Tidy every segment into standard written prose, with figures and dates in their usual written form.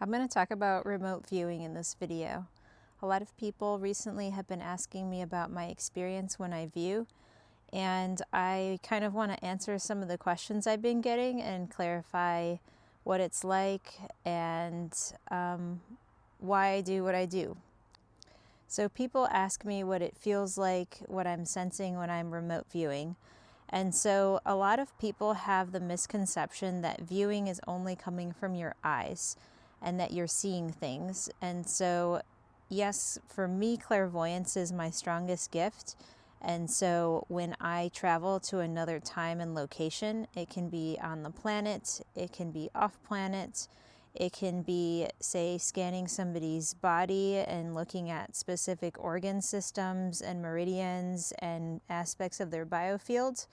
I'm going to talk about remote viewing in this video. A lot of people recently have been asking me about my experience when I view, and I kind of want to answer some of the questions I've been getting and clarify what it's like and why I do what I do. So people ask me what it feels like, what I'm sensing when I'm remote viewing. And so a lot of people have the misconception that viewing is only coming from your eyes and that you're seeing things. And so, yes, for me, clairvoyance is my strongest gift. And so when I travel to another time and location, it can be on the planet, it can be off planet, it can be, say, scanning somebody's body and looking at specific organ systems and meridians and aspects of their biofield.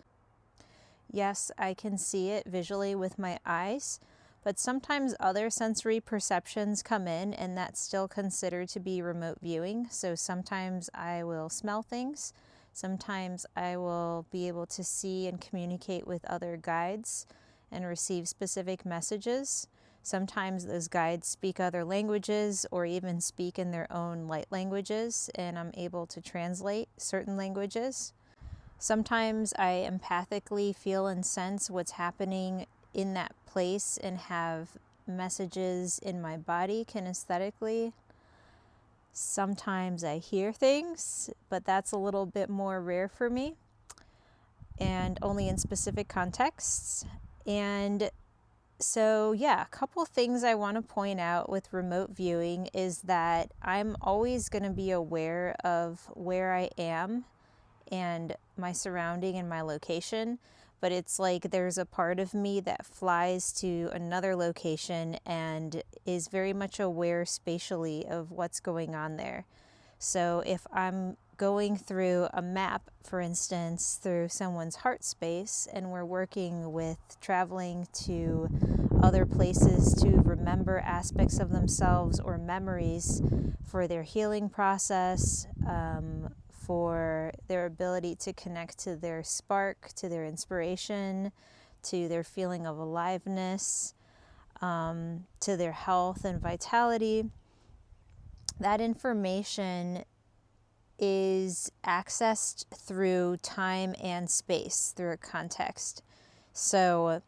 Yes, I can see it visually with my eyes, but sometimes other sensory perceptions come in, and that's still considered to be remote viewing. So sometimes I will smell things. Sometimes I will be able to see and communicate with other guides and receive specific messages. Sometimes those guides speak other languages or even speak in their own light languages, and I'm able to translate certain languages. Sometimes I empathically feel and sense what's happening in that place and have messages in my body kinesthetically. Sometimes I hear things, but that's a little bit more rare for me and only in specific contexts. And so, a couple things I want to point out with remote viewing is that I'm always going to be aware of where I am and my surrounding and my location, but it's like there's a part of me that flies to another location and is very much aware spatially of what's going on there. So if I'm going through a map, for instance, through someone's heart space, and we're working with traveling to other places to remember aspects of themselves or memories for their healing process, for their ability to connect to their spark, to their inspiration, to their feeling of aliveness, to their health and vitality. That information is accessed through time and space, through a context. So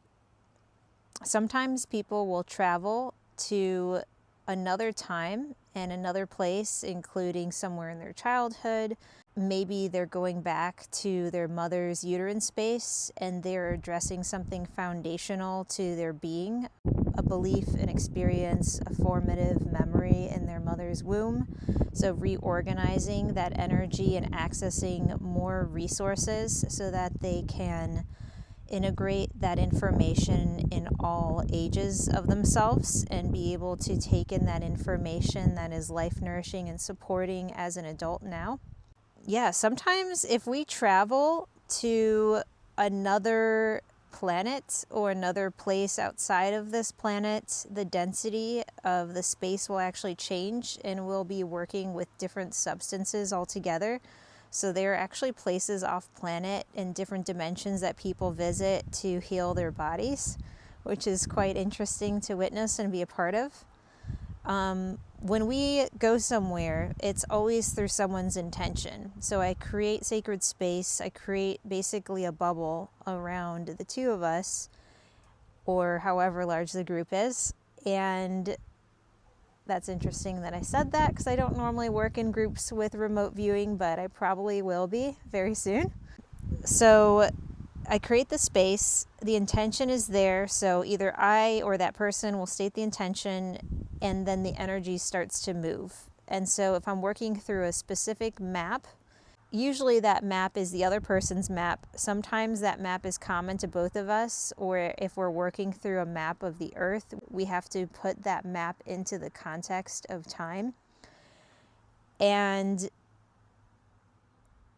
sometimes people will travel to another time and another place, including somewhere in their childhood. Maybe they're going back to their mother's uterine space and they're addressing something foundational to their being, a belief, an experience, a formative memory in their mother's womb. So reorganizing that energy and accessing more resources so that they can integrate that information in all ages of themselves and be able to take in that information that is life nourishing and supporting as an adult now. Sometimes if we travel to another planet or another place outside of this planet, the density of the space will actually change and we'll be working with different substances altogether. So there are actually places off planet in different dimensions that people visit to heal their bodies, which is quite interesting to witness and be a part of. When we go somewhere, it's always through someone's intention. So I create sacred space. I create basically a bubble around the two of us, or however large the group is. And that's interesting that I said that because I don't normally work in groups with remote viewing, but I probably will be very soon. So I create the space, the intention is there, so either I or that person will state the intention and then the energy starts to move. And so if I'm working through a specific map, usually that map is the other person's map. Sometimes that map is common to both of us, or if we're working through a map of the earth, we have to put that map into the context of time. And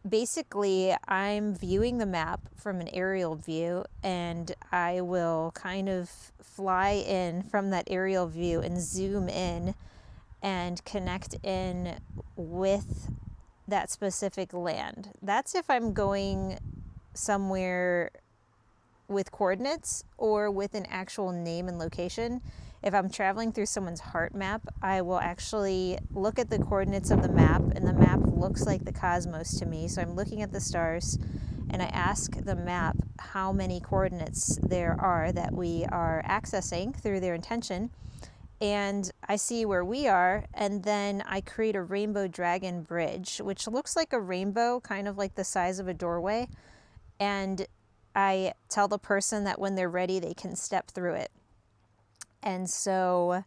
basically, I'm viewing the map from an aerial view, and I will kind of fly in from that aerial view and zoom in and connect in with that specific land. That's if I'm going somewhere with coordinates or with an actual name and location. If I'm traveling through someone's heart map, I will actually look at the coordinates of the map, and the map looks like the cosmos to me. So I'm looking at the stars, and I ask the map how many coordinates there are that we are accessing through their intention. And I see where we are, and then I create a rainbow dragon bridge, which looks like a rainbow, kind of like the size of a doorway. And I tell the person that when they're ready, they can step through it. And so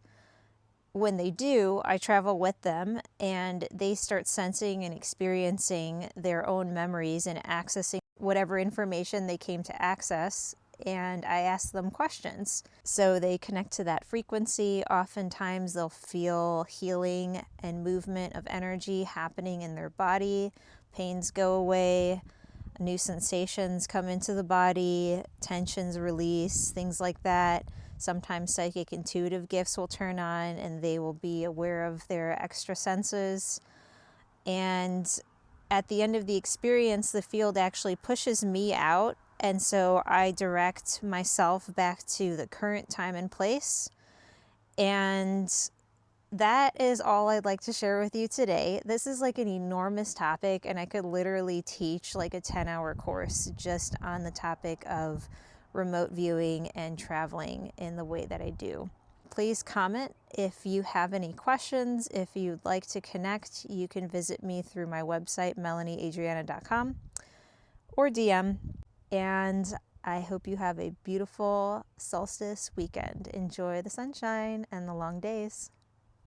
when they do, I travel with them, and they start sensing and experiencing their own memories and accessing whatever information they came to access. And I ask them questions. So they connect to that frequency. Oftentimes they'll feel healing and movement of energy happening in their body. Pains go away, new sensations come into the body, tensions release, things like that. Sometimes psychic intuitive gifts will turn on, and they will be aware of their extra senses. And at the end of the experience, the field actually pushes me out. And so I direct myself back to the current time and place. And that is all I'd like to share with you today. This is like an enormous topic, and I could literally teach like a 10-hour course just on the topic of remote viewing and traveling in the way that I do. Please comment if you have any questions. If you'd like to connect, you can visit me through my website, melanieadriana.com, or DM. And I hope you have a beautiful solstice weekend. Enjoy the sunshine and the long days.